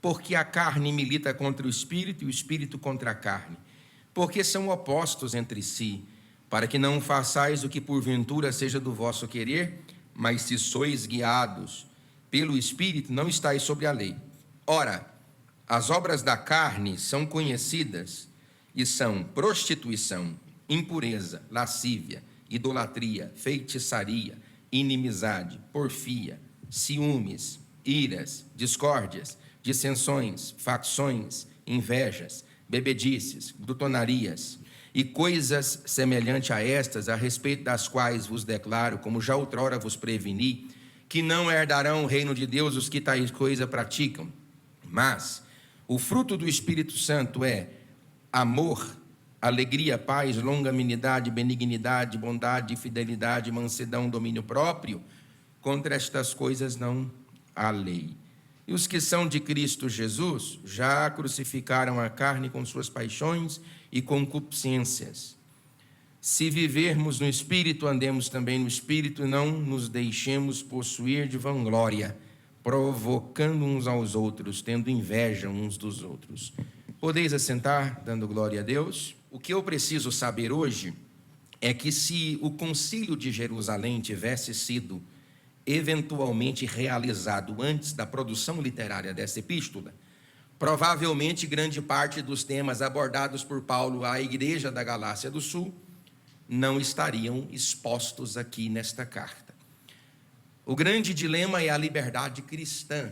Porque a carne milita contra o espírito e o espírito contra a carne, porque são opostos entre si, para que não façais o que porventura seja do vosso querer, mas se sois guiados pelo espírito, não estáis sobre a lei. Ora, as obras da carne são conhecidas e são prostituição, impureza, lascívia, idolatria, feitiçaria, inimizade, porfia, ciúmes, iras, discórdias, dissensões, facções, invejas, bebedices, glutonarias e coisas semelhantes a estas, a respeito das quais vos declaro, como já outrora vos preveni, que não herdarão o reino de Deus os que tais coisas praticam. Mas o fruto do Espírito Santo é amor, alegria, paz, longanimidade, benignidade, bondade, fidelidade, mansidão, domínio próprio. Contra estas coisas não há lei. E os que são de Cristo Jesus já crucificaram a carne com suas paixões e concupiscências. Se vivermos no Espírito, andemos também no Espírito, não nos deixemos possuir de vanglória, provocando uns aos outros, tendo inveja uns dos outros. Podeis assentar, dando glória a Deus. O que eu preciso saber hoje é que se o concílio de Jerusalém tivesse sido eventualmente realizado antes da produção literária dessa epístola, provavelmente grande parte dos temas abordados por Paulo à igreja da Galácia do Sul não estariam expostos aqui nesta carta. O grande dilema é a liberdade cristã.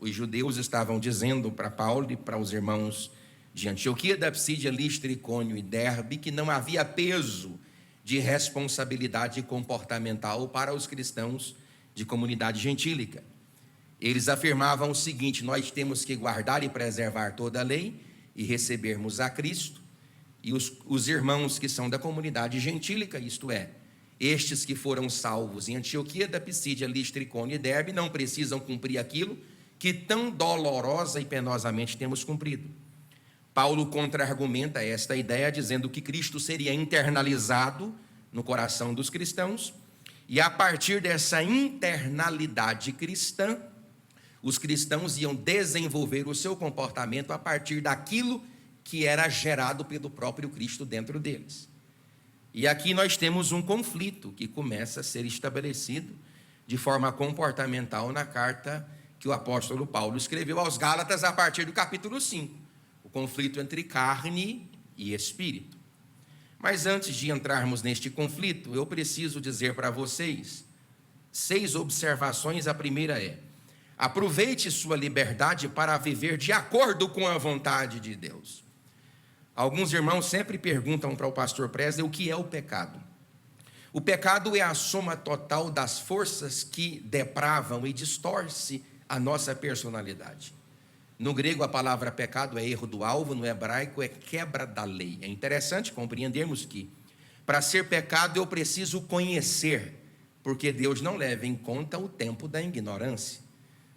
Os judeus estavam dizendo para Paulo e para os irmãos de Antioquia, da Psídia, Listra, Icônio e Derbe que não havia peso de responsabilidade comportamental para os cristãos de comunidade gentílica. Eles afirmavam o seguinte: nós temos que guardar e preservar toda a lei e recebermos a Cristo, e os irmãos que são da comunidade gentílica, isto é, estes que foram salvos em Antioquia, da Psídia, Listra, Icônio e Derbe, não precisam cumprir aquilo que tão dolorosa e penosamente temos cumprido. Paulo contra-argumenta esta ideia dizendo que Cristo seria internalizado no coração dos cristãos, e a partir dessa internalidade cristã, os cristãos iam desenvolver o seu comportamento a partir daquilo que era gerado pelo próprio Cristo dentro deles. E aqui nós temos um conflito que começa a ser estabelecido de forma comportamental na carta que o apóstolo Paulo escreveu aos Gálatas a partir do capítulo 5, o conflito entre carne e espírito. Mas antes de entrarmos neste conflito, eu preciso dizer para vocês 6 observações. A primeira é: aproveite sua liberdade para viver de acordo com a vontade de Deus. Alguns irmãos sempre perguntam para o pastor Presley o que é o pecado. O pecado é a soma total das forças que depravam e distorcem a nossa personalidade. No grego, a palavra pecado é erro do alvo, no hebraico é quebra da lei. É interessante compreendermos que, para ser pecado, eu preciso conhecer, porque Deus não leva em conta o tempo da ignorância.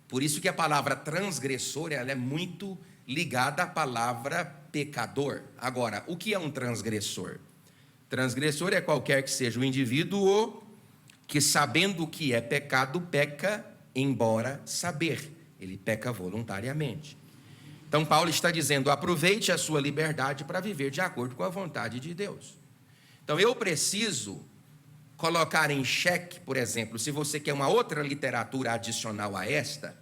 Por isso que a palavra transgressor, ela é muito ligada à palavra pecador. Agora, o que é um transgressor? Transgressor é qualquer que seja o indivíduo que, sabendo o que é pecado, peca embora saber. Ele peca voluntariamente. Então Paulo está dizendo: aproveite a sua liberdade para viver de acordo com a vontade de Deus. Então eu preciso colocar em xeque, por exemplo, se você quer uma outra literatura adicional a esta,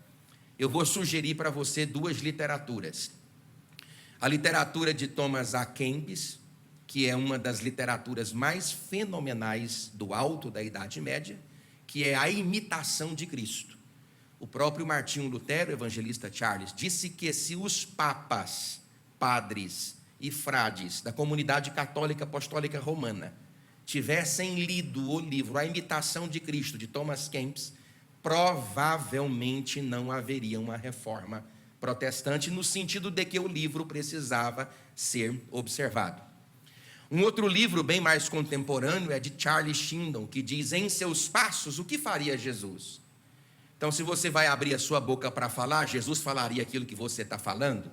eu vou sugerir para você 2 literaturas. A literatura de Thomas A. Kempis, que é uma das literaturas mais fenomenais do alto da Idade Média, que é a imitação de Cristo. O próprio Martinho Lutero, o evangelista Charles, disse que se os papas, padres e frades da comunidade católica apostólica romana tivessem lido o livro A Imitação de Cristo, de Thomas Kempis, provavelmente não haveria uma reforma protestante, no sentido de que o livro precisava ser observado. Um outro livro bem mais contemporâneo é de Charles Shindon, que diz: em seus passos, o que faria Jesus? Então, se você vai abrir a sua boca para falar, Jesus falaria aquilo que você está falando.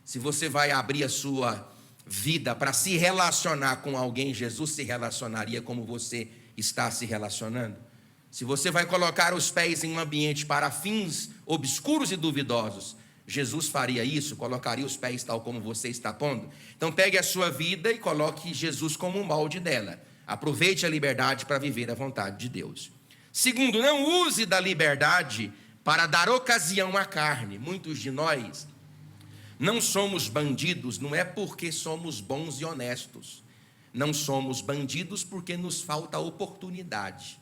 Se você vai abrir a sua vida para se relacionar com alguém, Jesus se relacionaria como você está se relacionando. Se você vai colocar os pés em um ambiente para fins obscuros e duvidosos, Jesus faria isso? Colocaria os pés tal como você está pondo? Então pegue a sua vida e coloque Jesus como o molde dela. Aproveite a liberdade para viver a vontade de Deus. Segundo, não use da liberdade para dar ocasião à carne. Muitos de nós não somos bandidos, não é porque somos bons e honestos. Não somos bandidos porque nos falta oportunidade.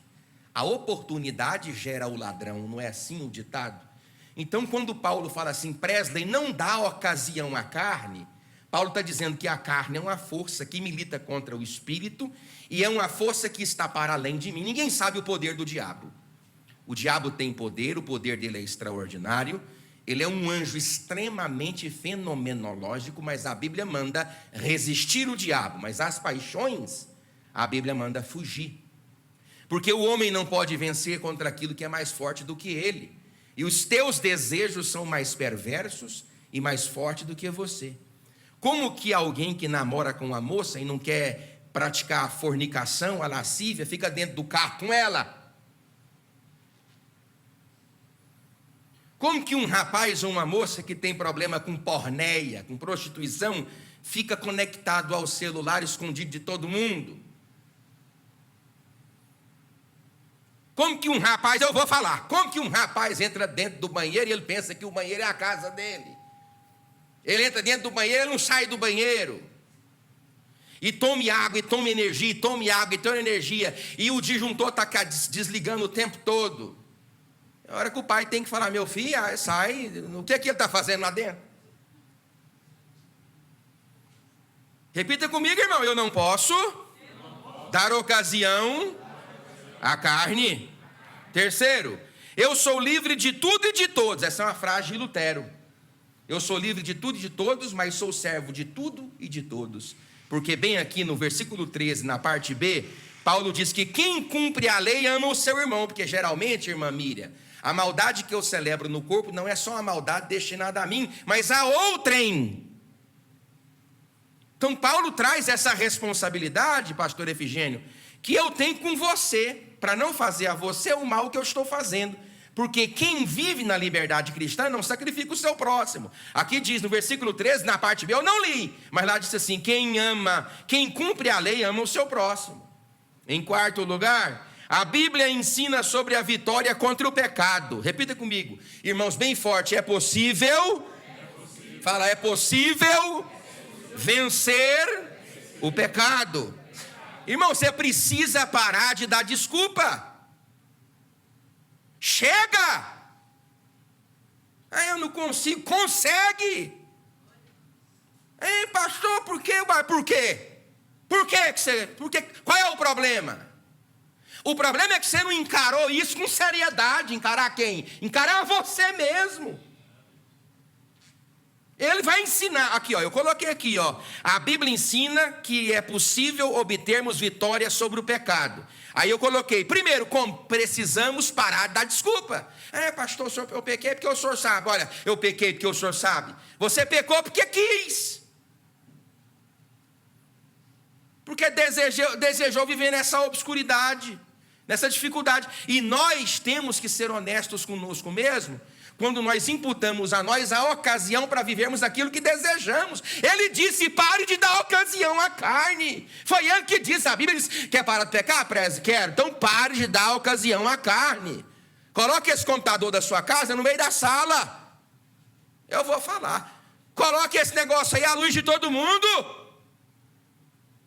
A oportunidade gera o ladrão, não é assim o ditado? Então, quando Paulo fala assim, Presley, não dá ocasião à carne, Paulo está dizendo que a carne é uma força que milita contra o espírito e é uma força que está para além de mim. Ninguém sabe o poder do diabo. O diabo tem poder, o poder dele é extraordinário. Ele é um anjo extremamente fenomenológico, mas a Bíblia manda resistir o diabo. Mas as paixões, a Bíblia manda fugir. Porque o homem não pode vencer contra aquilo que é mais forte do que ele. E os teus desejos são mais perversos e mais fortes do que você. Como que alguém que namora com uma moça e não quer praticar a fornicação, a lascívia, fica dentro do carro com ela? Como que um rapaz ou uma moça que tem problema com porneia, com prostituição, fica conectado ao celular escondido de todo mundo? Como que um rapaz, eu vou falar, como que um rapaz entra dentro do banheiro e ele pensa que o banheiro é a casa dele? Ele entra dentro do banheiro, ele não sai do banheiro. E tome água, e tome energia, e tome água, e tome energia. E o disjuntor está desligando o tempo todo. É hora que o pai tem que falar, meu filho, sai, o que é que ele está fazendo lá dentro? Repita comigo, irmão, eu não posso dar ocasião à carne. Terceiro, eu sou livre de tudo e de todos. Essa é uma frase de Lutero. Eu sou livre de tudo e de todos, mas sou servo de tudo e de todos. Porque bem aqui no versículo 13, na parte B, Paulo diz que quem cumpre a lei ama o seu irmão. Porque geralmente, irmã Miriam, a maldade que eu celebro no corpo não é só a maldade destinada a mim, mas a outrem. Então Paulo traz essa responsabilidade, pastor Efigênio, que eu tenho com você, para não fazer a você o mal que eu estou fazendo. Porque quem vive na liberdade cristã não sacrifica o seu próximo. Aqui diz no versículo 13, na parte B, eu não li, mas lá diz assim, quem cumpre a lei ama o seu próximo. Em quarto lugar, a Bíblia ensina sobre a vitória contra o pecado. Repita comigo, irmãos, bem forte, é possível, fala, é possível vencer o pecado. Irmão, você precisa parar de dar desculpa. Chega! Eu não consigo. Consegue! Pastor, por quê? Por quê? Por quê que você... Qual é o problema? O problema é que você não encarou isso com seriedade. Encarar quem? Encarar você mesmo. Ele vai ensinar, aqui ó, eu coloquei aqui ó, a Bíblia ensina que é possível obtermos vitória sobre o pecado. Aí eu coloquei, primeiro, como precisamos parar de dar desculpa. Pastor, eu pequei porque o senhor sabe. Olha, eu pequei porque o senhor sabe. Você pecou porque quis. Porque desejou viver nessa obscuridade, nessa dificuldade. E nós temos que ser honestos conosco mesmo, quando nós imputamos a nós a ocasião para vivermos aquilo que desejamos. Ele disse, pare de dar ocasião à carne. Foi ele que disse, a Bíblia diz, quer parar de pecar? Quero. Então pare de dar ocasião à carne. Coloque esse computador da sua casa no meio da sala. Eu vou falar. Coloque esse negócio aí à luz de todo mundo.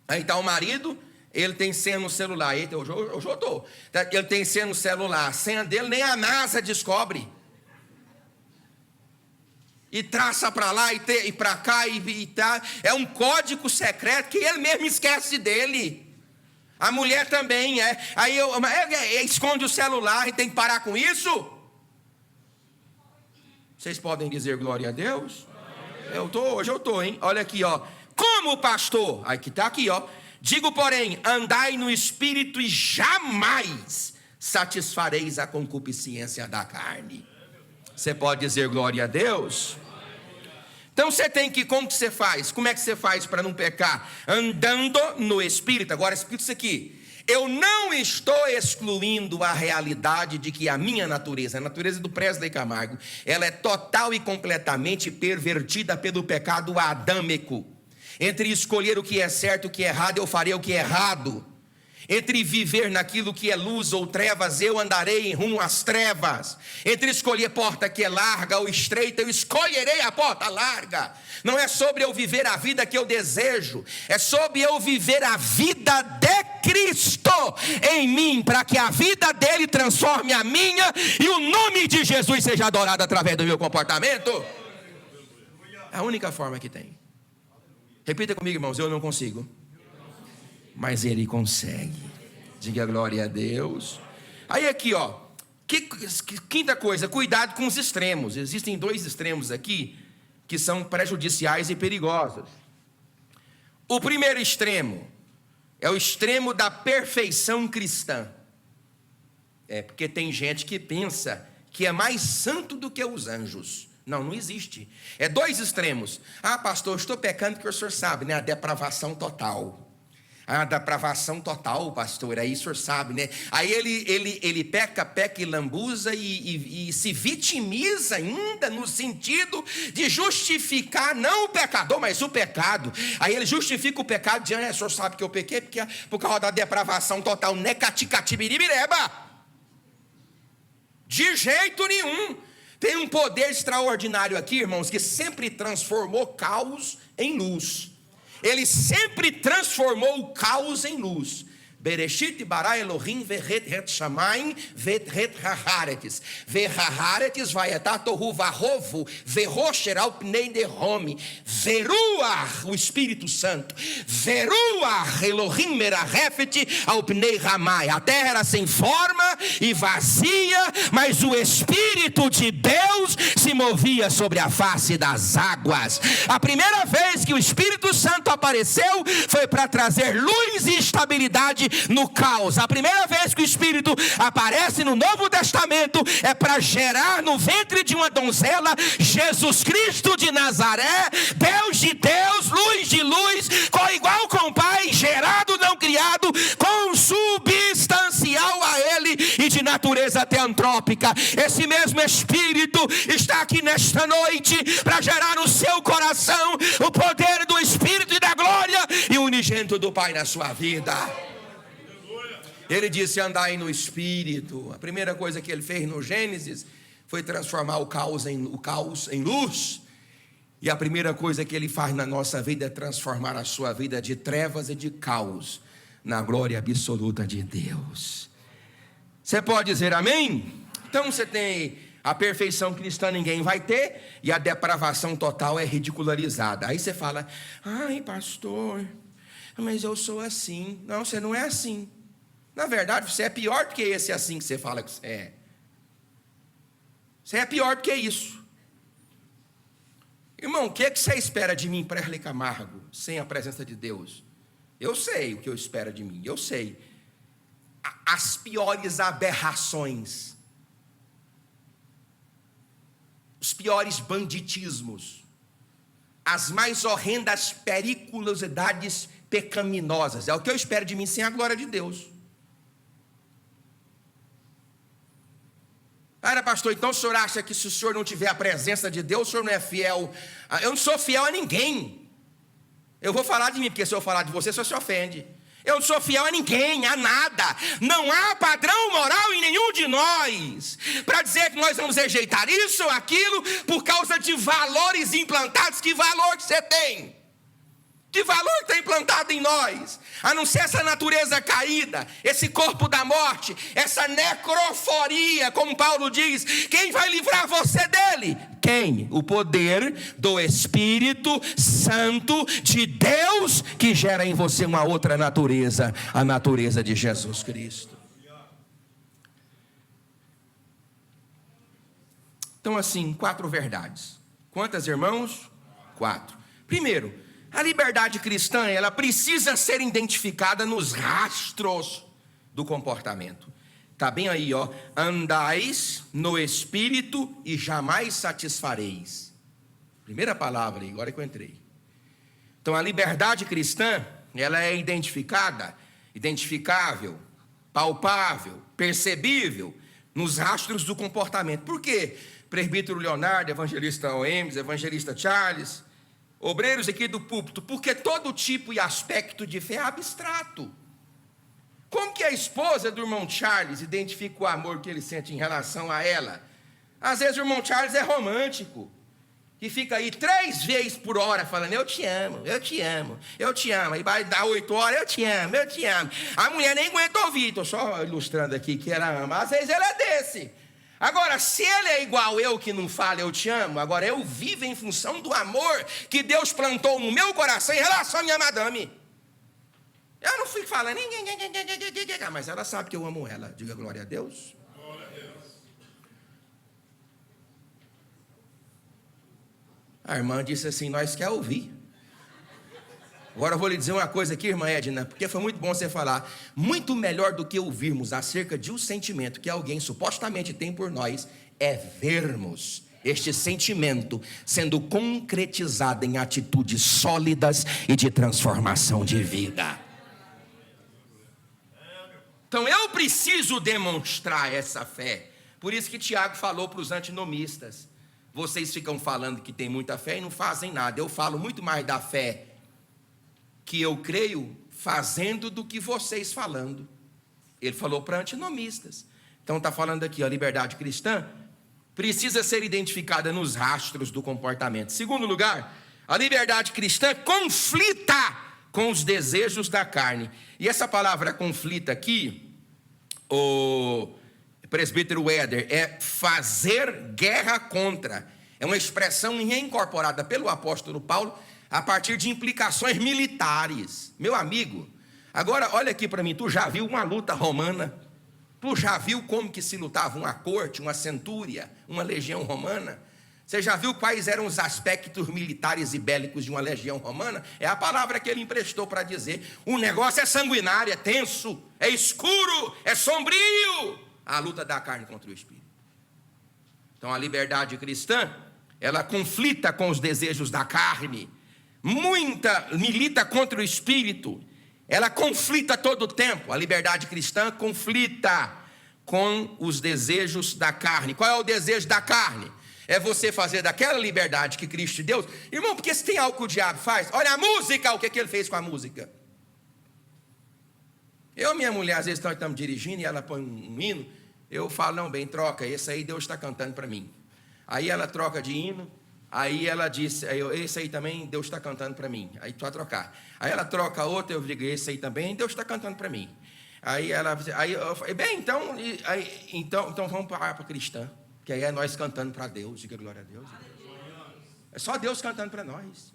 Aí está o marido, ele tem senha no celular. Eita, eu estou. Ele tem senha no celular. A senha dele nem a NASA descobre. E traça para lá e para cá e tá. É um código secreto que ele mesmo esquece dele. A mulher também é. Aí esconde o celular e tem que parar com isso. Vocês podem dizer glória a Deus? Hoje eu estou, hein? Olha aqui, ó. Como pastor, aí que está aqui, ó. Digo, porém, andai no espírito e jamais satisfareis a concupiscência da carne. Você pode dizer glória a Deus? Então você tem que, como que você faz? Como é que você faz para não pecar? Andando no Espírito. Agora explica isso aqui. Eu não estou excluindo a realidade de que a minha natureza, a natureza do Presley Camargo, ela é total e completamente pervertida pelo pecado adâmico. Entre escolher o que é certo e o que é errado, eu farei o que é errado. Entre viver naquilo que é luz ou trevas, eu andarei em rumo às trevas. Entre escolher porta que é larga ou estreita, eu escolherei a porta larga. Não é sobre eu viver a vida que eu desejo, é sobre eu viver a vida de Cristo em mim, para que a vida dele transforme a minha e o nome de Jesus seja adorado através do meu comportamento. É a única forma que tem. Repita comigo, irmãos, eu não consigo, mas ele consegue. Diga glória a Deus. Aí aqui, quinta coisa, cuidado com os extremos. Existem dois extremos aqui que são prejudiciais e perigosos. O primeiro extremo é o extremo da perfeição cristã. Porque tem gente que pensa que é mais santo do que os anjos. Não existe. É dois extremos. Pastor, eu estou pecando porque o senhor sabe, né? A depravação total. A depravação total, pastor, aí o senhor sabe, né? Aí ele peca e lambuza e se vitimiza ainda no sentido de justificar não o pecador, mas o pecado. Aí ele justifica o pecado dizendo, o senhor sabe que eu pequei por causa da depravação total. Necaticatibiribireba. De jeito nenhum. Tem um poder extraordinário aqui, irmãos, que sempre transformou caos em luz. Ele sempre transformou o caos em luz. Bereshit bara Elohim veret het shamayim veret haharetes. Verhaharetes vaietat tohu vahovu verosher al pnei derrome. Veruach, o Espírito Santo. Veruach Elohim merahefet al pnei ramai. A terra era sem forma e vazia, mas o Espírito de Deus se movia sobre a face das águas. A primeira vez que o Espírito Santo apareceu foi para trazer luz e estabilidade no caos. A primeira vez que o Espírito aparece no Novo Testamento é para gerar no ventre de uma donzela Jesus Cristo de Nazaré, Deus de Deus, luz de luz, igual com o Pai, gerado, não criado, consubstancial a Ele e de natureza teantrópica. Esse mesmo Espírito está aqui nesta noite para gerar no seu coração o poder do Espírito e da glória e o unigênito do Pai na sua vida. Ele disse andai no Espírito. A primeira coisa que ele fez no Gênesis foi transformar o caos em luz. E a primeira coisa que ele faz na nossa vida é transformar a sua vida de trevas e de caos na glória absoluta de Deus. Você pode dizer amém? Então você tem a perfeição cristã, ninguém vai ter, e a depravação total é ridicularizada. Aí você fala, pastor, mas eu sou assim. Não, você não é assim. Na verdade, você é pior do que esse assim que você fala que você é. Você é pior do que isso. Irmão, o que você espera de mim, Presley Camargo, sem a presença de Deus? Eu sei o que eu espero de mim, eu sei. As piores aberrações, os piores banditismos, as mais horrendas periculosidades pecaminosas. É o que eu espero de mim sem a glória de Deus. Pastor, então o senhor acha que se o senhor não tiver a presença de Deus, o senhor não é fiel? Eu não sou fiel a ninguém. Eu vou falar de mim, porque se eu falar de você, o senhor se ofende. Eu não sou fiel a ninguém, a nada. Não há padrão moral em nenhum de nós para dizer que nós vamos rejeitar isso ou aquilo por causa de valores implantados. Que valor que você tem? Que valor está implantado em nós? A não ser essa natureza caída, esse corpo da morte, essa necroforia, como Paulo diz. Quem vai livrar você dele? Quem? O poder do Espírito Santo de Deus, que gera em você uma outra natureza, a natureza de Jesus Cristo. Então assim, 4 verdades. Quantas, irmãos? 4. Primeiro, a liberdade cristã, ela precisa ser identificada nos rastros do comportamento. Está bem aí, andais no Espírito e jamais satisfareis. Primeira palavra aí, agora que eu entrei. Então a liberdade cristã, ela é identificada identificável, palpável, percebível nos rastros do comportamento. Por quê? Presbítero Leonardo, evangelista Oemes, evangelista Charles, obreiros aqui do púlpito, porque todo tipo e aspecto de fé é abstrato. Como que a esposa do irmão Charles identifica o amor que ele sente em relação a ela? Às vezes o irmão Charles é romântico, que fica aí 3 vezes por hora falando, eu te amo, eu te amo, eu te amo. Aí vai dar 8 horas, eu te amo, eu te amo. A mulher nem aguenta ouvir, estou só ilustrando aqui que ela ama. Às vezes ela é desse. Agora, se ele é igual eu que não fala eu te amo, agora eu vivo em função do amor que Deus plantou no meu coração em relação à minha madame. Eu não fico falando, mas ela sabe que eu amo ela. Diga glória a Deus. Glória a Deus. A irmã disse assim, nós quer ouvir. Agora eu vou lhe dizer uma coisa aqui, irmã Edna, porque foi muito bom você falar. Muito melhor do que ouvirmos acerca de um sentimento que alguém supostamente tem por nós, é vermos este sentimento sendo concretizado em atitudes sólidas e de transformação de vida. Então eu preciso demonstrar essa fé. Por isso que Tiago falou para os antinomistas. Vocês ficam falando que tem muita fé e não fazem nada. Eu falo muito mais da fé que eu creio fazendo do que vocês falando. Ele falou para antinomistas. Então está falando aqui, a liberdade cristã precisa ser identificada nos rastros do comportamento. Segundo lugar, a liberdade cristã conflita com os desejos da carne. E essa palavra conflita aqui, o presbítero Éder, é fazer guerra contra. É uma expressão reincorporada pelo apóstolo Paulo a partir de implicações militares. Meu amigo, agora olha aqui para mim, tu já viu uma luta romana? Tu já viu como que se lutava uma corte, uma centúria, uma legião romana? Você já viu quais eram os aspectos militares e bélicos de uma legião romana? É a palavra que ele emprestou para dizer. O negócio é sanguinário, é tenso, é escuro, é sombrio. A luta da carne contra o espírito. Então a liberdade cristã, ela conflita com os desejos da carne. Milita contra o espírito. Ela conflita todo o tempo. A liberdade cristã conflita com os desejos da carne. Qual é o desejo da carne? É você fazer daquela liberdade que Cristo te deu. Irmão, porque se tem algo que o diabo faz, olha a música, o que ele fez com a música. Eu e minha mulher, às vezes estamos dirigindo e ela põe um hino, eu falo, não, bem, troca, esse aí Deus está cantando para mim. Aí ela troca de hino, aí ela disse, esse aí também Deus está cantando para mim. Aí tu vai trocar. Aí ela troca outra, eu digo, esse aí também Deus está cantando para mim. Aí eu falei, bem, então vamos para a cristã. Que aí é nós cantando para Deus, diga glória a Deus. É só Deus cantando para nós.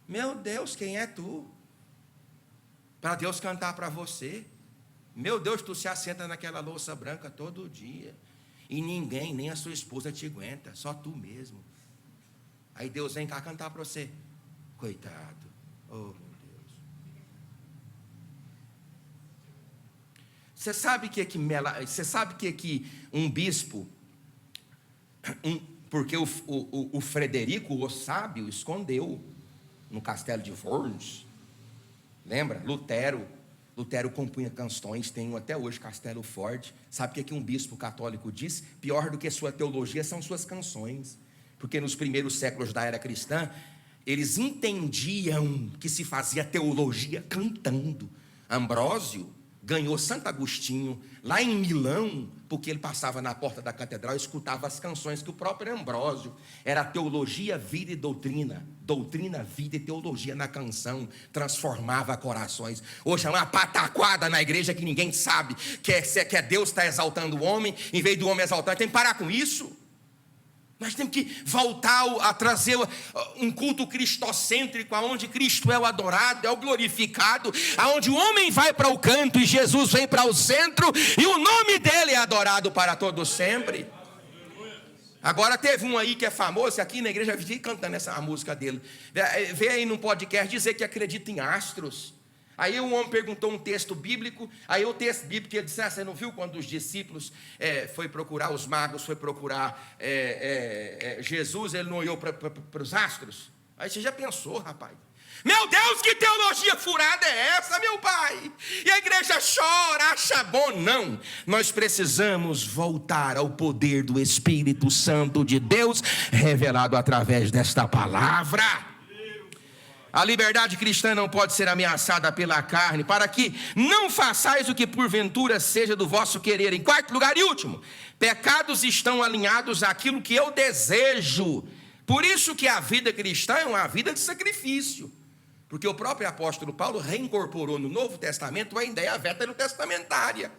Meu Deus, quem é tu? Para Deus cantar para você. Meu Deus, tu se assenta naquela louça branca todo dia. E ninguém, nem a sua esposa te aguenta, só tu mesmo. Aí Deus vem cá cantar para você. Coitado. Oh, meu Deus. Você sabe que um bispo... porque o Frederico, o sábio, escondeu no castelo de Worms. Lembra? Lutero compunha canções, tem até hoje, Castelo Forte. Sabe o que um bispo católico diz? Pior do que sua teologia são suas canções. Porque nos primeiros séculos da era cristã, eles entendiam que se fazia teologia cantando. Ambrósio ganhou Santo Agostinho lá em Milão, porque ele passava na porta da catedral e escutava as canções que o próprio Ambrósio. Era teologia, vida e doutrina. Doutrina, vida e teologia na canção. Transformava corações. Hoje é uma pataquada na igreja que ninguém sabe que é Deus está exaltando o homem, em vez do homem exaltar. Tem que parar com isso. Nós temos que voltar a trazer um culto cristocêntrico, onde Cristo é o adorado, é o glorificado, onde o homem vai para o canto e Jesus vem para o centro, e o nome dele é adorado para todo sempre. Agora teve um aí que é famoso, aqui na igreja vive cantando a música dele. Veio aí num podcast dizer que acredita em astros. Aí o homem perguntou um texto bíblico, aí o texto bíblico, ele disse, você não viu quando os discípulos foi procurar, os magos foi procurar Jesus, ele não olhou para os astros? Aí você já pensou, rapaz, Meu Deus, que teologia furada é essa, meu pai? E a igreja chora, acha bom. Não, nós precisamos voltar ao poder do Espírito Santo de Deus, revelado através desta palavra. A liberdade cristã não pode ser ameaçada pela carne, para que não façais o que porventura seja do vosso querer. Em quarto lugar e último, pecados estão alinhados àquilo que eu desejo. Por isso que a vida cristã é uma vida de sacrifício. Porque o próprio apóstolo Paulo reincorporou no Novo Testamento a ideia veterotestamentária.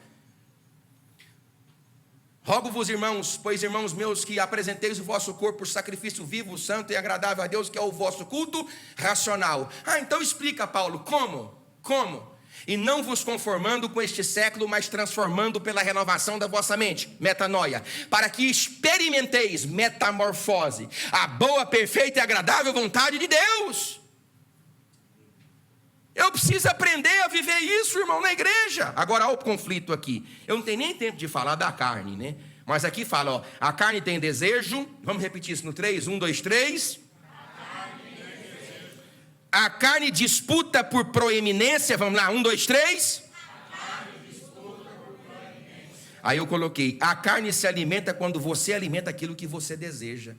Rogo-vos, irmãos, pois, irmãos meus, que apresenteis o vosso corpo por sacrifício vivo, santo e agradável a Deus, que é o vosso culto racional. Então explica, Paulo, como? E não vos conformando com este século, mas transformando pela renovação da vossa mente, metanoia, para que experimenteis, metamorfose, a boa, perfeita e agradável vontade de Deus. Eu preciso aprender a viver isso, irmão, na igreja. Agora, olha o conflito aqui. Eu não tenho nem tempo de falar da carne, né? Mas aqui fala, ó, a carne tem desejo. Vamos repetir isso no 3, 1, 2, 3. A carne disputa por proeminência. Vamos lá, 1, 2, 3. Aí eu coloquei, a carne se alimenta quando você alimenta aquilo que você deseja.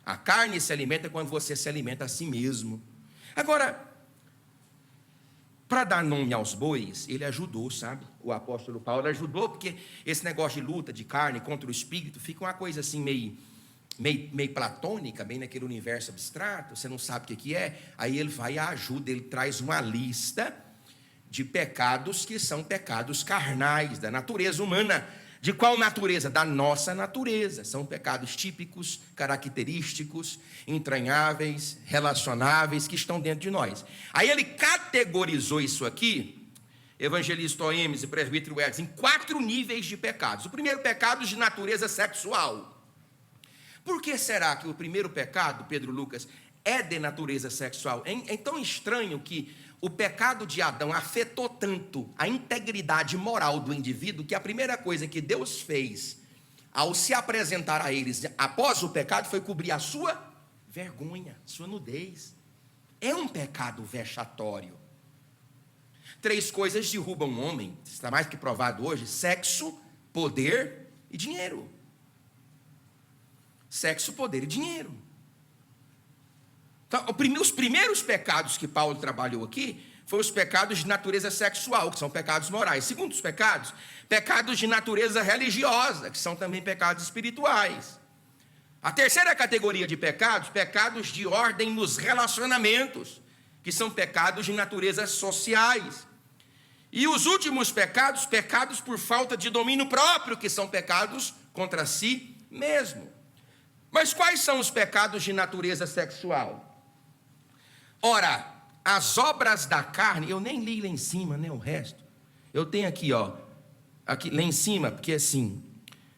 A carne se alimenta quando você se alimenta a si mesmo. Agora, para dar nome aos bois, ele ajudou, sabe? O apóstolo Paulo ajudou, porque esse negócio de luta de carne contra o espírito fica uma coisa assim meio platônica, bem naquele universo abstrato, você não sabe o que é. Aí ele vai e ajuda, ele traz uma lista de pecados que são pecados carnais, da natureza humana. De qual natureza? Da nossa natureza. São pecados típicos, característicos, entranháveis, relacionáveis, que estão dentro de nós. Aí ele categorizou isso aqui, evangelista Oemes e presbítero Edson, em 4 níveis de pecados. O primeiro pecado de natureza sexual. Por que será que o primeiro pecado, Pedro Lucas, é de natureza sexual? É tão estranho que o pecado de Adão afetou tanto a integridade moral do indivíduo que a primeira coisa que Deus fez ao se apresentar a eles após o pecado foi cobrir a sua vergonha, sua nudez. É um pecado vexatório. 3 coisas derrubam um homem, está mais que provado hoje: sexo, poder e dinheiro. Sexo, poder e dinheiro. Então, os primeiros pecados que Paulo trabalhou aqui foram os pecados de natureza sexual, que são pecados morais. Segundo os pecados, pecados de natureza religiosa, que são também pecados espirituais. A terceira categoria de pecados, pecados de ordem nos relacionamentos, que são pecados de natureza sociais. E os últimos pecados, pecados por falta de domínio próprio, que são pecados contra si mesmo. Mas quais são os pecados de natureza sexual? Ora, as obras da carne, eu nem li lá em cima, né, o resto. Eu tenho aqui, ó, aqui lá em cima, porque assim,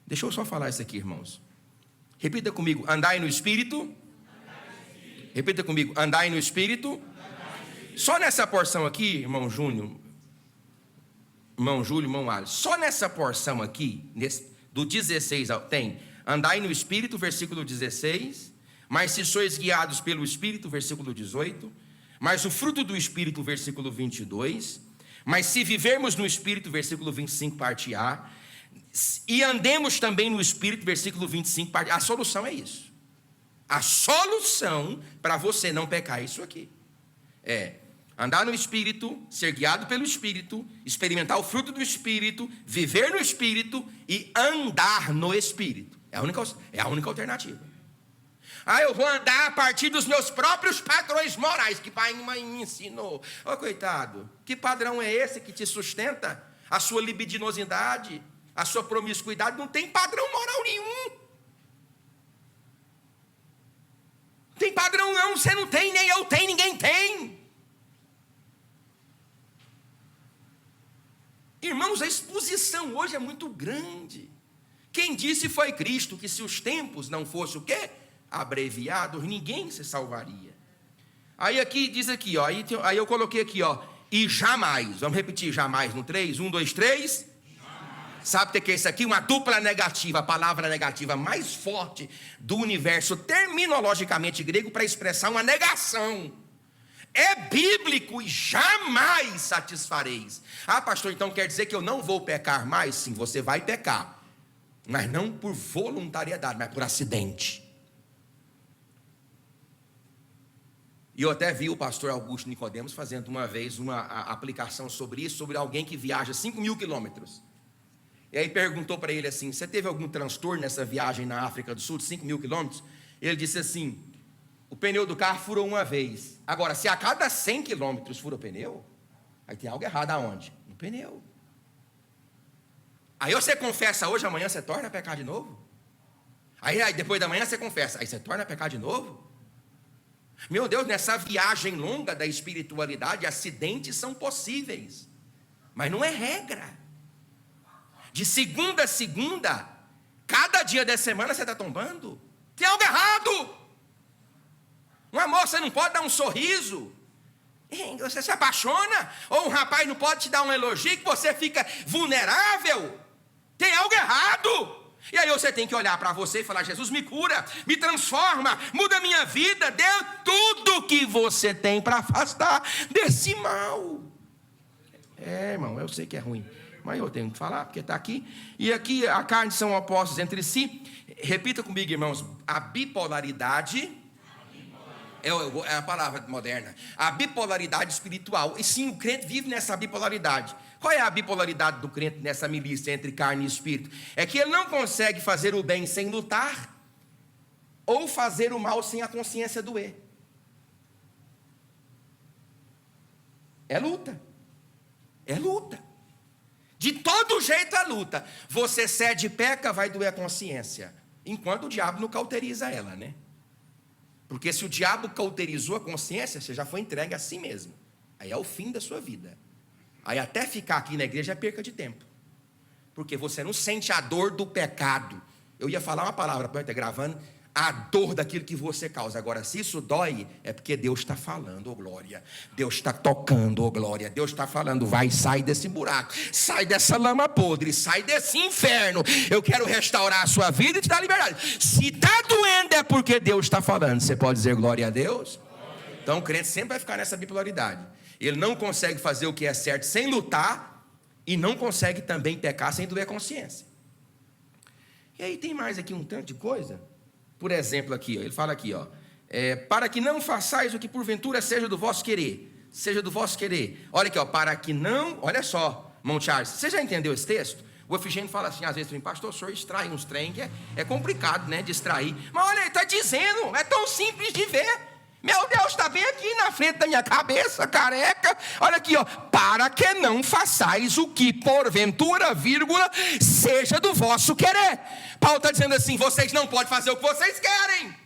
deixa eu só falar isso aqui, irmãos. Repita comigo, andai no Espírito. Repita comigo, andai no Espírito. Só nessa porção aqui, irmão Júlio, irmão Alisson, só nessa porção aqui, do 16 tem, andai no Espírito, versículo 16... Mas se sois guiados pelo Espírito, versículo 18. Mas o fruto do Espírito, versículo 22. Mas se vivermos no Espírito, versículo 25, parte A. E andemos também no Espírito, versículo 25, parte A. A solução é isso. A solução para você não pecar é isso aqui. É andar no Espírito, ser guiado pelo Espírito, experimentar o fruto do Espírito, viver no Espírito e andar no Espírito. É a única alternativa. Eu vou andar a partir dos meus próprios padrões morais que pai e mãe me ensinou. Coitado, que padrão é esse que te sustenta? A sua libidinosidade, a sua promiscuidade, não tem padrão moral nenhum. Tem padrão não, você não tem, nem eu tenho, ninguém tem. Irmãos, a exposição hoje é muito grande. Quem disse foi Cristo que se os tempos não fossem o quê? Abreviados, ninguém se salvaria. Aí aqui diz aqui, ó, aí eu coloquei aqui, ó, e jamais, vamos repetir, jamais no 3, 1, 2, 3. Jamais. Sabe o que é isso aqui? Uma dupla negativa, a palavra negativa mais forte do universo terminologicamente grego para expressar uma negação. É bíblico e jamais satisfareis. Ah, pastor, então quer dizer que eu não vou pecar mais? Sim, você vai pecar, mas não por voluntariedade, mas por acidente. E eu até vi o pastor Augusto Nicodemos fazendo uma vez uma aplicação sobre isso, sobre alguém que viaja 5.000 quilômetros. E aí perguntou para ele assim: você teve algum transtorno nessa viagem na África do Sul de 5.000 quilômetros? Ele disse assim: o pneu do carro furou uma vez. Agora, se a cada 100 quilômetros fura o pneu, aí tem algo errado aonde? No pneu. Aí você confessa hoje, amanhã você torna a pecar de novo? Aí depois da manhã você confessa, aí você torna a pecar de novo? Meu Deus, nessa viagem longa da espiritualidade, acidentes são possíveis, mas não é regra. De segunda a segunda, cada dia da semana você está tombando. Tem algo errado. Uma moça não pode dar um sorriso, você se apaixona. Ou um rapaz não pode te dar um elogio, que você fica vulnerável. Tem algo errado. E aí você tem que olhar para você e falar: Jesus, me cura, me transforma, muda a minha vida, dê tudo que você tem para afastar desse mal. Irmão, eu sei que é ruim, mas eu tenho que falar, porque está aqui. E aqui a carne são opostos entre si. Repita comigo, irmãos: a bipolaridade é a palavra moderna. A bipolaridade espiritual. E sim, o crente vive nessa bipolaridade. Qual é a bipolaridade do crente nessa milícia entre carne e espírito? É que ele não consegue fazer o bem sem lutar, ou fazer o mal sem a consciência doer. É luta. É luta. De todo jeito é luta. Você cede e peca, vai doer a consciência. Enquanto o diabo não cauteriza ela, né? Porque se o diabo cauterizou a consciência, você já foi entregue a si mesmo. Aí é o fim da sua vida. Aí até ficar aqui na igreja é perca de tempo. Porque você não sente a dor do pecado. Eu ia falar uma palavra para eu estar gravando. A dor daquilo que você causa. Agora, se isso dói, é porque Deus está falando, glória. Deus está tocando, glória. Deus está falando: vai, sai desse buraco, sai dessa lama podre, sai desse inferno. Eu quero restaurar a sua vida e te dar liberdade. Se está doendo, é porque Deus está falando. Você pode dizer glória a Deus? Então o crente sempre vai ficar nessa bipolaridade. Ele não consegue fazer o que é certo sem lutar, e não consegue também pecar sem doer a consciência. E aí tem mais aqui um tanto de coisa. Por exemplo, aqui, ele fala aqui, para que não façais o que porventura seja do vosso querer. Seja do vosso querer. Olha aqui, para que não... Olha só, Mão Charles, você já entendeu esse texto? O Efigênio fala assim, às vezes, pastor, o senhor extrai uns trem que é complicado, né, de extrair. Mas olha, ele está dizendo, é tão simples de ver. Meu Deus, está bem aqui na frente da minha cabeça, careca. Olha aqui, para que não façais o que porventura, vírgula, seja do vosso querer. Paulo está dizendo assim: vocês não podem fazer o que vocês querem.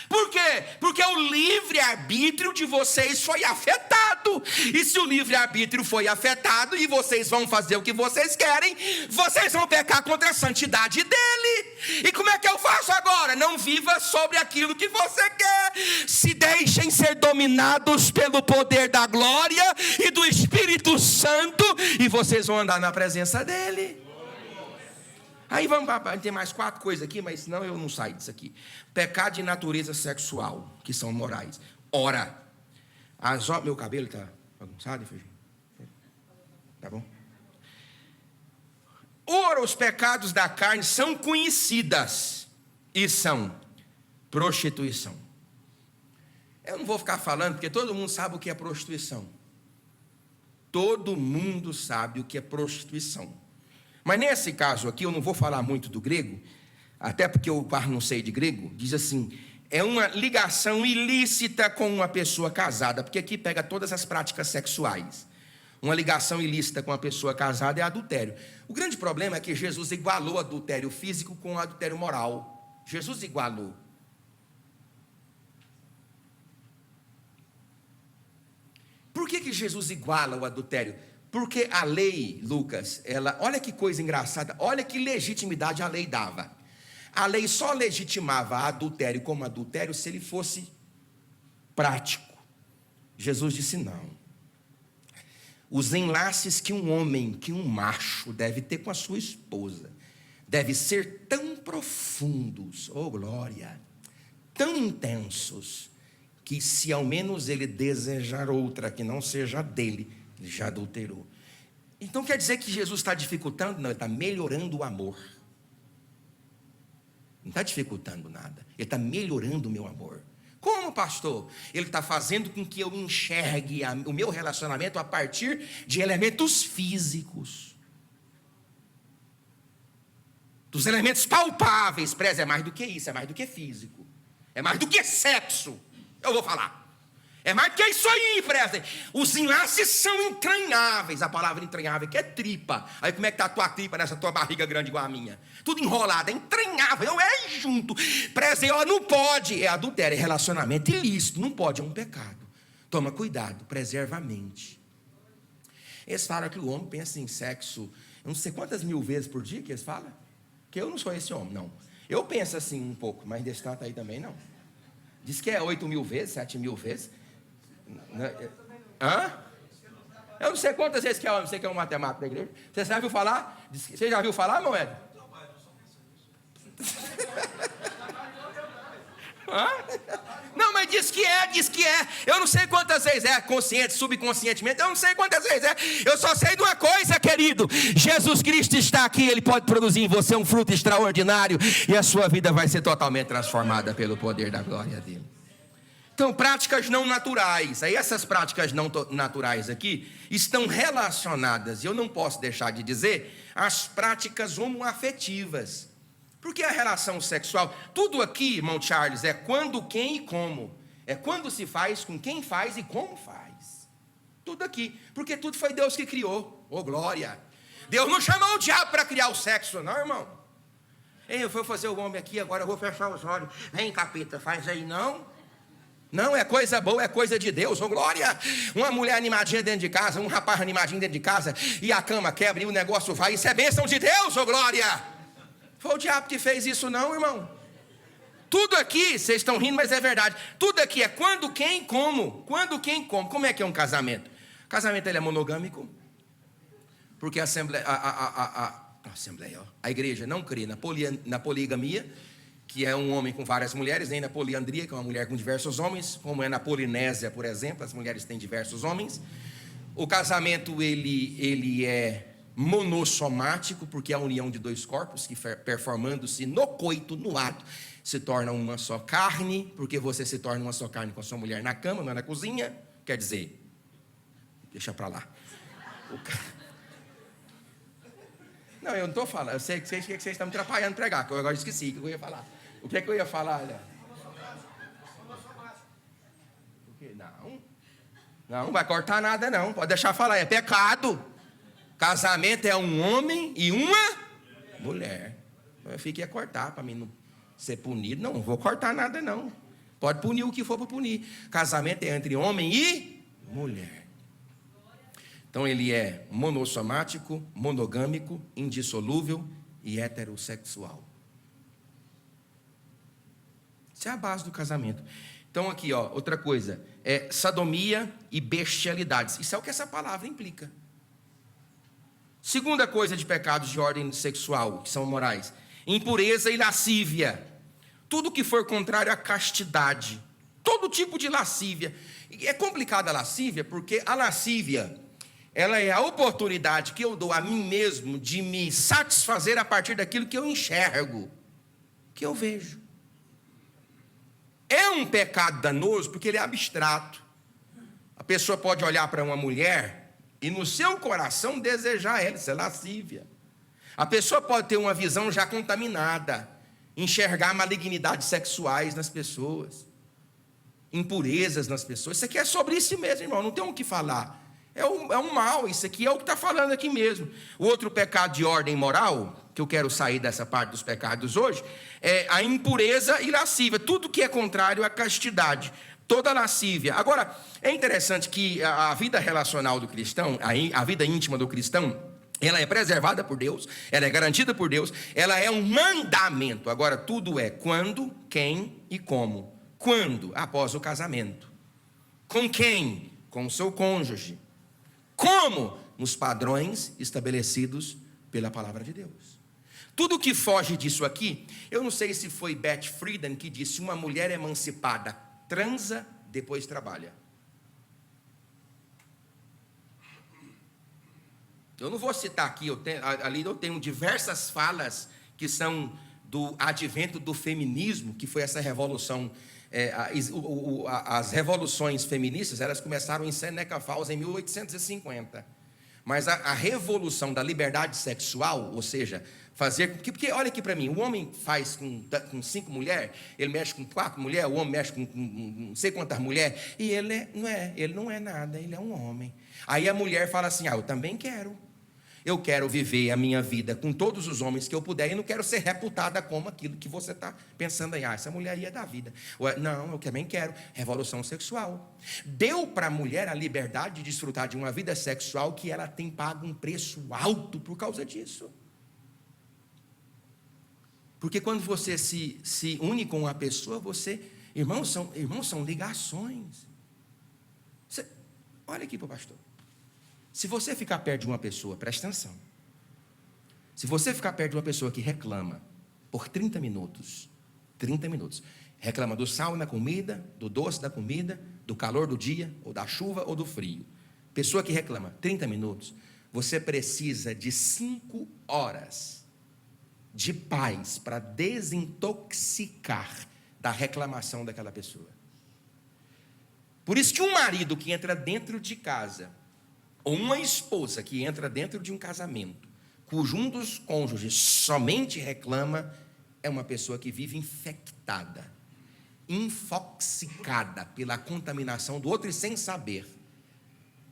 Por quê? Porque o livre-arbítrio de vocês foi afetado. E se o livre-arbítrio foi afetado e vocês vão fazer o que vocês querem, vocês vão pecar contra a santidade dele. E como é que eu faço agora? Não viva sobre aquilo que você quer. Se deixem ser dominados pelo poder da glória e do Espírito Santo, e vocês vão andar na presença dele. Aí vamos para... Tem mais 4 coisas aqui, mas senão eu não saio disso aqui. Pecado de natureza sexual, que são morais. Ora, meu cabelo está bagunçado, Efigênio? Tá bom? Ora, os pecados da carne são conhecidas e são prostituição. Eu não vou ficar falando, porque todo mundo sabe o que é prostituição. Todo mundo sabe o que é prostituição. Mas nesse caso aqui, eu não vou falar muito do grego, até porque eu não sei de grego. Diz assim: é uma ligação ilícita com uma pessoa casada, porque aqui pega todas as práticas sexuais. Uma ligação ilícita com uma pessoa casada é adultério. O grande problema é que Jesus igualou o adultério físico com o adultério moral. Jesus igualou. Por que Jesus iguala o adultério? Porque a lei, Lucas, olha que coisa engraçada, olha que legitimidade a lei dava. A lei só legitimava adultério como adultério se ele fosse prático. Jesus disse não. Os enlaces que um homem, que um macho deve ter com a sua esposa, deve ser tão profundos, oh glória, tão intensos, que se ao menos ele desejar outra que não seja dele, ele já adulterou. Então quer dizer que Jesus está dificultando? Não, ele está melhorando o amor. Não está dificultando nada, ele está melhorando o meu amor. Como, pastor? Ele está fazendo com que eu enxergue o meu relacionamento a partir de elementos físicos, dos elementos palpáveis. Preza, é mais do que isso, é mais do que físico, é mais do que sexo. Eu vou falar. É mais do que isso aí, preza. Os enlaces são entranháveis. A palavra entranhável que é tripa. Aí como é que está a tua tripa nessa tua barriga grande igual a minha? Tudo enrolado, é entranhável, é junto. Preza, ó, não pode. É adultério, é relacionamento ilícito. Não pode, é um pecado. Toma cuidado, preserva a mente. Eles falam que o homem pensa em sexo, eu não sei quantas mil vezes por dia que eles falam. Que eu não sou esse homem, não. Eu penso assim um pouco, mas desse tanto aí também não. Diz que é 8.000 vezes, 7.000 vezes. Hã? Eu não sei quantas vezes que é homem, você que é um matemático da igreja. Você já viu falar? Você já viu falar, Moeda? Hã? Não, mas diz que é. Eu não sei quantas vezes é, consciente, subconscientemente, eu não sei quantas vezes é. Eu só sei de uma coisa, querido: Jesus Cristo está aqui, Ele pode produzir em você um fruto extraordinário, e a sua vida vai ser totalmente transformada pelo poder da glória dEle. Então, práticas não naturais. Aí essas práticas não naturais aqui estão relacionadas, e eu não posso deixar de dizer, às práticas homoafetivas. Porque a relação sexual, tudo aqui, irmão Charles, é quando, quem e como. É quando se faz, com quem faz e como faz. Tudo aqui. Porque tudo foi Deus que criou. Ô, glória. Deus não chamou o diabo para criar o sexo, não, irmão. Ei, eu vou fazer o homem aqui, agora eu vou fechar os olhos. Vem, capeta, faz aí, não. Não, é coisa boa, é coisa de Deus, ô glória. Uma mulher animadinha dentro de casa, um rapaz animadinho dentro de casa, e a cama quebra e o negócio vai, isso é bênção de Deus, ô glória. Foi o diabo que fez isso não, irmão. Tudo aqui, vocês estão rindo, mas é verdade. Tudo aqui é quando, quem, como. Quando, quem, como. Como é que é um casamento? O casamento ele é monogâmico, porque a igreja não crê na poligamia, que é um homem com várias mulheres, nem na poliandria, que é uma mulher com diversos homens, como é na Polinésia, por exemplo, as mulheres têm diversos homens. O casamento, ele é monossomático, porque é a união de dois corpos, que performando-se no coito, no ato, se torna uma só carne, porque você se torna uma só carne com a sua mulher na cama, não é na cozinha, quer dizer, deixa pra lá. Não, eu não estou falando, eu sei que vocês estão me atrapalhando a pregar, que eu agora esqueci o que eu ia falar. O que é que eu ia falar, olha? O quê? Não vai cortar nada não, pode deixar falar, é pecado. Casamento é um homem e uma mulher. Eu fiquei a cortar para mim não ser punido. Não vou cortar nada não. Pode punir o que for para punir. Casamento é entre homem e mulher. Então ele é monossomático, monogâmico, indissolúvel e heterossexual. Isso é a base do casamento. Então aqui, ó, outra coisa, é sodomia e bestialidades. Isso é o que essa palavra implica. Segunda coisa de pecados de ordem sexual, que são morais: impureza e lascívia. Tudo que for contrário à castidade. Todo tipo de lascívia. E é complicada a lascívia, porque a lascívia, ela é a oportunidade que eu dou a mim mesmo de me satisfazer a partir daquilo que eu enxergo, que eu vejo. É um pecado danoso porque ele é abstrato. A pessoa pode olhar para uma mulher e no seu coração desejar ela, isso é lascívia. A pessoa pode ter uma visão já contaminada, enxergar malignidades sexuais nas pessoas, impurezas nas pessoas. Isso aqui é sobre isso mesmo, irmão, não tem o que falar. É um mal, isso aqui é o que está falando aqui mesmo. O outro pecado de ordem moral, que eu quero sair dessa parte dos pecados hoje, é a impureza e lascívia. Tudo que é contrário à castidade, toda lascívia. Agora, é interessante que a vida relacional do cristão, a vida íntima do cristão, ela é preservada por Deus, ela é garantida por Deus, ela é um mandamento. Agora, tudo é quando, quem e como. Quando? Após o casamento. Com quem? Com o seu cônjuge. Como? Nos padrões estabelecidos pela palavra de Deus. Tudo que foge disso aqui, eu não sei se foi Beth Friedan que disse: uma mulher emancipada transa depois trabalha. Eu não vou citar aqui, ali eu tenho diversas falas que são do advento do feminismo, que foi essa revolução. As revoluções feministas, elas começaram em Seneca Falls em 1850. Mas a revolução da liberdade sexual, ou seja, fazer... Porque olha aqui para mim, o homem faz com 5 mulheres, ele mexe com 4 mulheres, o homem mexe com não sei quantas mulheres, e ele não é nada, ele é um homem. Aí a mulher fala assim, eu também quero. Eu quero viver a minha vida com todos os homens que eu puder e não quero ser reputada como aquilo que você está pensando aí. Essa mulher aí é da vida. Não, eu também quero. Revolução sexual. Deu para a mulher a liberdade de desfrutar de uma vida sexual que ela tem pago um preço alto por causa disso. Porque quando você se une com uma pessoa, irmãos, são ligações. Olha aqui para o pastor. Se você ficar perto de uma pessoa, presta atenção. Se você ficar perto de uma pessoa que reclama por 30 minutos, reclama do sal na comida, do doce da comida, do calor do dia, ou da chuva ou do frio. Pessoa que reclama 30 minutos, você precisa de 5 horas de paz para desintoxicar da reclamação daquela pessoa. Por isso que um marido que entra dentro de casa, ou uma esposa que entra dentro de um casamento, cujo um dos cônjuges somente reclama, é uma pessoa que vive infectada, infoxicada pela contaminação do outro e sem saber.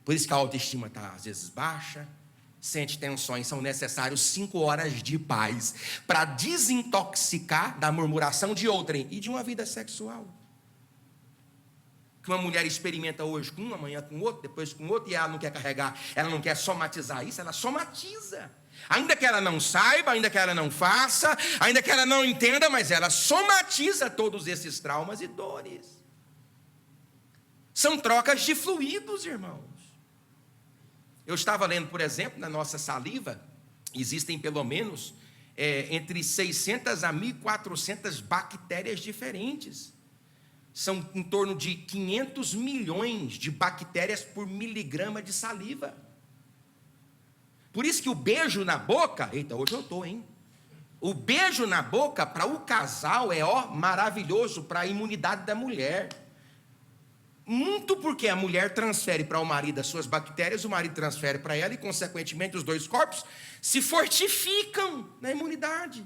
Por isso que a autoestima está às vezes baixa, sente tensões, são necessários 5 horas de paz para desintoxicar da murmuração de outrem e de uma vida sexual. Que uma mulher experimenta hoje com um, amanhã com outro, depois com outro, e ela não quer carregar, ela não quer somatizar isso, ela somatiza. Ainda que ela não saiba, ainda que ela não faça, ainda que ela não entenda, mas ela somatiza todos esses traumas e dores. São trocas de fluidos, irmãos. Eu estava lendo, por exemplo, na nossa saliva, existem pelo menos entre 600 a 1.400 bactérias diferentes. São em torno de 500 milhões de bactérias por miligrama de saliva. Por isso que o beijo na boca... Eita, hoje eu estou, hein? O beijo na boca para o casal é maravilhoso para a imunidade da mulher. Muito porque a mulher transfere para o marido as suas bactérias, o marido transfere para ela e, consequentemente, os dois corpos se fortificam na imunidade.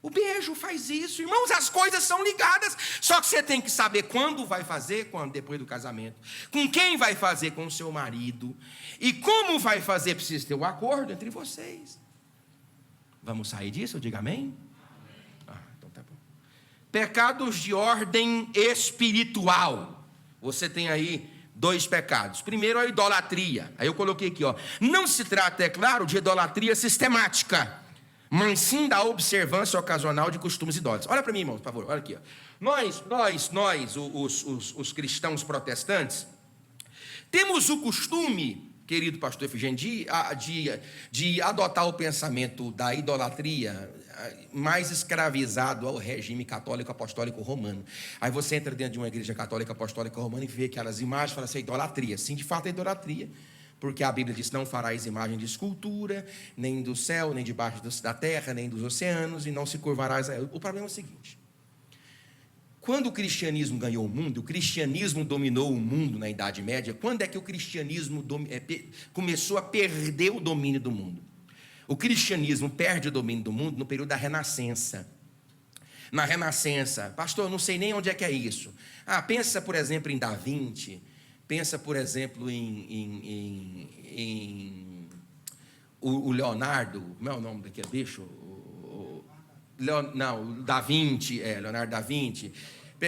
O beijo faz isso, irmãos, as coisas são ligadas, só que você tem que saber quando vai fazer, quando depois do casamento, com quem vai fazer, com o seu marido, e como vai fazer, precisa ter um acordo entre vocês. Vamos sair disso? Diga amém? Então tá bom. Pecados de ordem espiritual. Você tem aí 2 pecados. Primeiro, a idolatria. Aí eu coloquei aqui, não se trata, é claro, de idolatria sistemática, mas sim da observância ocasional de costumes idólatras. Olha para mim, irmãos, por favor, olha aqui. Nós, os cristãos protestantes, temos o costume, querido pastor Efigênio, de adotar o pensamento da idolatria mais escravizado ao regime católico apostólico romano. Aí você entra dentro de uma igreja católica apostólica romana e vê aquelas imagens e fala assim, idolatria. Sim, de fato é idolatria. Porque a Bíblia diz, não farás imagem de escultura, nem do céu, nem debaixo da terra, nem dos oceanos, e não se curvarás a ela. O problema é o seguinte, quando o cristianismo ganhou o mundo, o cristianismo dominou o mundo na Idade Média, quando é que o cristianismo começou a perder o domínio do mundo? O cristianismo perde o domínio do mundo no período da Renascença. Na Renascença, pastor, eu não sei nem onde é que é isso. Pensa, por exemplo, em Da Vinci. Pensa, por exemplo, o Leonardo, como é o nome daquele bicho? Da Vinci, Leonardo da Vinci,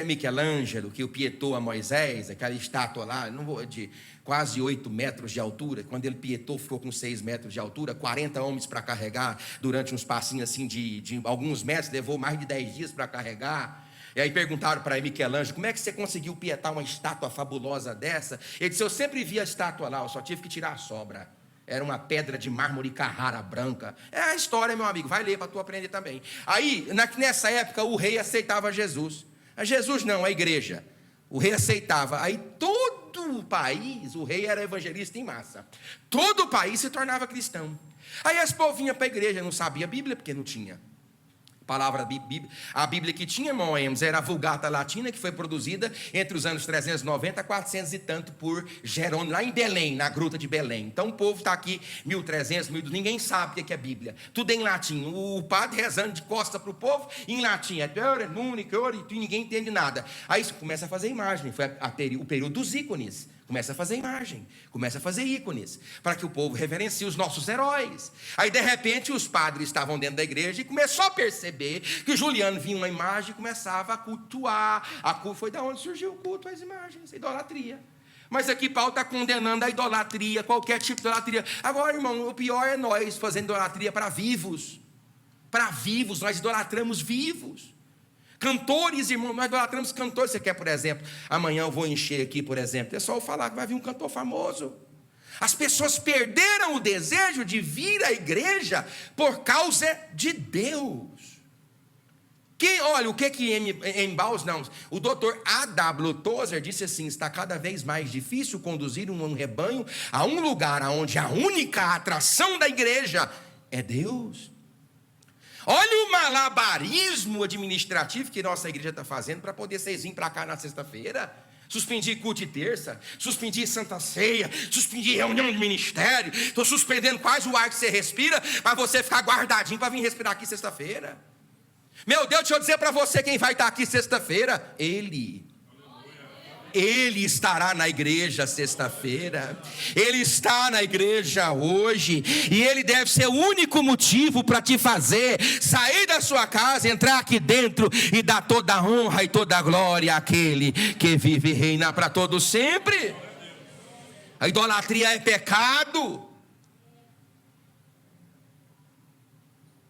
Michelangelo, que o pietou a Moisés, aquela estátua lá, de quase 8 metros de altura, quando ele pietou, ficou com 6 metros de altura, 40 homens para carregar, durante uns passinhos assim de alguns metros, levou mais de 10 dias para carregar. E aí perguntaram para Michelangelo, como é que você conseguiu pietar uma estátua fabulosa dessa? Ele disse, eu sempre vi a estátua lá, eu só tive que tirar a sobra. Era uma pedra de mármore Carrara branca. É a história, meu amigo, vai ler para tu aprender também. Aí, nessa época, o rei aceitava Jesus. A Jesus não, a igreja. O rei aceitava. Aí todo o país, o rei era evangelista em massa. Todo o país se tornava cristão. Aí esse povo vinha para a igreja, não sabia a Bíblia, porque não tinha. A Bíblia que tinha, irmãos, era a Vulgata Latina, que foi produzida entre os anos 390 a 400 e tanto por Jerônimo, lá em Belém, na gruta de Belém. Então o povo está aqui, 1300, 1200, ninguém sabe o que é Bíblia. Tudo em latim. O padre rezando de costa para o povo, em latim. E ninguém entende nada. Aí começa a fazer imagem. Foi o período dos ícones. Começa a fazer imagem, começa a fazer ícones, para que o povo reverencie os nossos heróis. Aí, de repente, os padres estavam dentro da igreja e começou a perceber que o Juliano vinha uma imagem e começava a cultuar. Foi da onde surgiu o culto às imagens, a idolatria. Mas aqui Paulo está condenando a idolatria, qualquer tipo de idolatria. Agora, irmão, o pior é nós fazendo idolatria para vivos. Para vivos, nós idolatramos vivos. Cantores, irmão, nós idolatramos cantores. Você quer, por exemplo, amanhã eu vou encher aqui, por exemplo, é só eu falar que vai vir um cantor famoso. As pessoas perderam o desejo de vir à igreja por causa de Deus. Olha, o que Embaus, não, o doutor A.W. Tozer disse assim: está cada vez mais difícil conduzir um rebanho a um lugar onde a única atração da igreja é Deus. Olha o malabarismo administrativo que nossa igreja está fazendo para poder vocês virem para cá na sexta-feira. Suspendi culto de terça, suspendi Santa Ceia, suspendi reunião de ministério. Estou suspendendo quase o ar que você respira para você ficar guardadinho para vir respirar aqui sexta-feira. Meu Deus, deixa eu dizer para você quem vai estar aqui sexta-feira. Ele estará na igreja sexta-feira. Ele está na igreja hoje. E ele deve ser o único motivo para te fazer sair da sua casa, entrar aqui dentro e dar toda a honra e toda a glória àquele que vive e reina para todos sempre. A idolatria é pecado.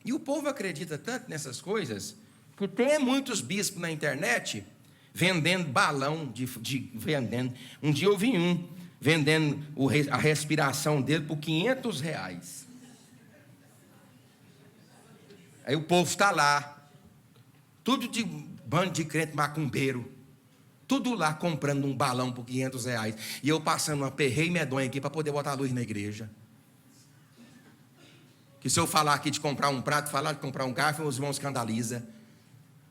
E o povo acredita tanto nessas coisas que tem muitos bispos na internet vendendo balão, vendendo. Um dia eu vi vendendo a respiração dele por R$500. Aí o povo está lá, tudo de bando de crente macumbeiro, tudo lá comprando um balão por R$500. E eu passando uma perreia medonha aqui para poder botar luz na igreja. Que se eu falar aqui de comprar um prato, falar de comprar um garfo, os irmãos escandalizam.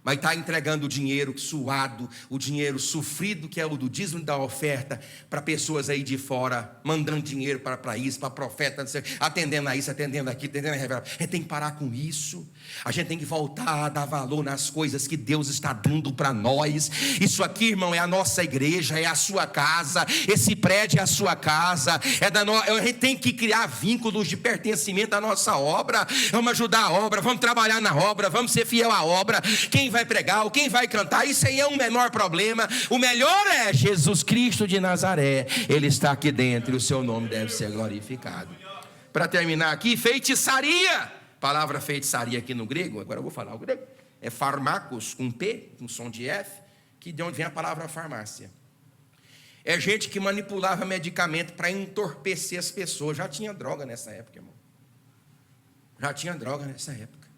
Mas está entregando o dinheiro suado, o dinheiro sofrido, que é o do dízimo e da oferta, para pessoas aí de fora, mandando dinheiro para isso, para profeta, atendendo a isso, atendendo aquilo, atendendo a revelar. A gente tem que parar com isso. A gente tem que voltar a dar valor nas coisas que Deus está dando para nós. Isso aqui, irmão, é a nossa igreja, é a sua casa. Esse prédio é a sua casa. A gente tem que criar vínculos de pertencimento à nossa obra. Vamos ajudar a obra, vamos trabalhar na obra, vamos ser fiel à obra. Quem vai pregar, ou quem vai cantar, isso aí é um menor problema. O melhor é Jesus Cristo de Nazaré. Ele está aqui dentro e o seu nome deve ser glorificado. Para terminar aqui, feitiçaria. Palavra feitiçaria aqui no grego, agora eu vou falar o grego. É farmakos, com P, com som de F, que de onde vem a palavra farmácia. É gente que manipulava medicamento para entorpecer as pessoas. Já tinha droga nessa época, irmão. Já tinha droga nessa época.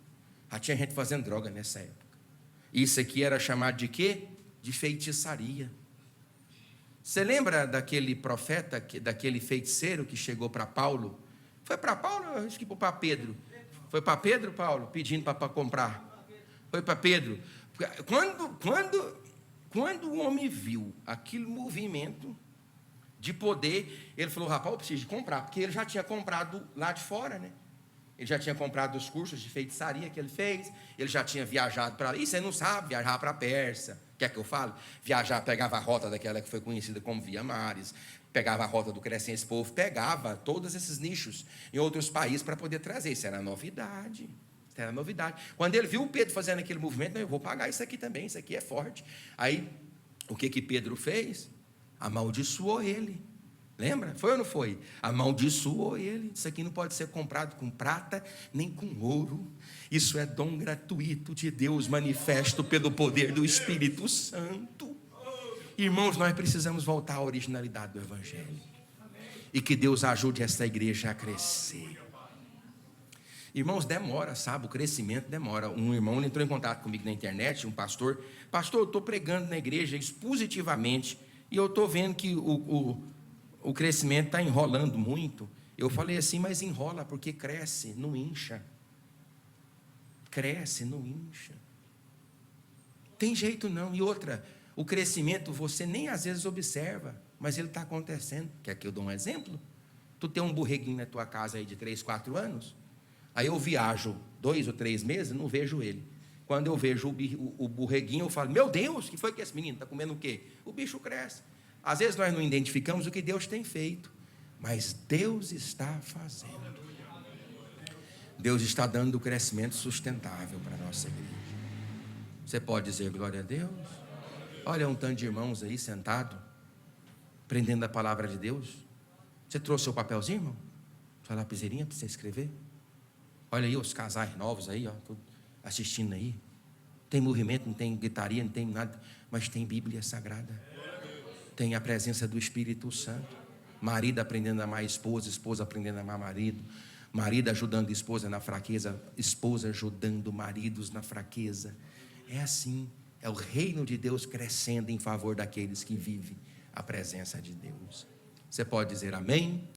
Já tinha gente fazendo droga nessa época. Isso aqui era chamado de quê? De feitiçaria. Você lembra daquele profeta, daquele feiticeiro que chegou para Paulo? Foi para Paulo? Acho que para Pedro. Foi para Pedro, Paulo, pedindo para comprar. Foi para Pedro. Quando o homem viu aquele movimento de poder, ele falou: rapaz, eu preciso de comprar, porque ele já tinha comprado lá de fora, né? Ele já tinha comprado os cursos de feitiçaria que ele fez, ele já tinha viajado para ali. Você não sabe viajar para a Pérsia. Quer que eu fale? Viajar, pegava a rota daquela que foi conhecida como Via Maris, pegava a rota do Crescente, esse povo pegava todos esses nichos em outros países para poder trazer. Isso era novidade. Isso era novidade. Quando ele viu o Pedro fazendo aquele movimento, eu vou pagar isso aqui também, isso aqui é forte. Aí, o que Pedro fez? Amaldiçoou ele. Lembra? Foi ou não foi? Amaldiçoou ele. Isso aqui não pode ser comprado com prata nem com ouro. Isso é dom gratuito de Deus, manifesto pelo poder do Espírito Santo. Irmãos, nós precisamos voltar à originalidade do Evangelho. E que Deus ajude essa igreja a crescer. Irmãos, demora, sabe? O crescimento demora. Um irmão entrou em contato comigo na internet, um pastor. Pastor, eu estou pregando na igreja expositivamente e eu estou vendo que o crescimento está enrolando muito. Eu falei assim, mas enrola porque cresce, não incha. Cresce, não incha. Tem jeito não. E outra, o crescimento você nem às vezes observa, mas ele está acontecendo. Quer que eu dou um exemplo? Tu tem um borreguinho na tua casa aí de 3, 4 anos, aí eu viajo 2 ou 3 meses, não vejo ele. Quando eu vejo o borreguinho, eu falo, meu Deus, que foi que esse menino está comendo o quê? O bicho cresce. Às vezes nós não identificamos o que Deus tem feito, mas Deus está fazendo. Deus está dando o crescimento sustentável para a nossa igreja. Você pode dizer glória a Deus? Olha um tanto de irmãos aí sentado, aprendendo a palavra de Deus. Você trouxe seu papelzinho, irmão? Sua lapizeirinha para você escrever? Olha aí os casais novos aí, ó, assistindo aí. Tem movimento, não tem gritaria, não tem nada, mas tem Bíblia Sagrada. Tem a presença do Espírito Santo. Marido aprendendo a amar a esposa, esposa aprendendo a amar marido. Marido ajudando a esposa na fraqueza, esposa ajudando maridos na fraqueza. É assim, é o reino de Deus crescendo em favor daqueles que vivem a presença de Deus. Você pode dizer amém?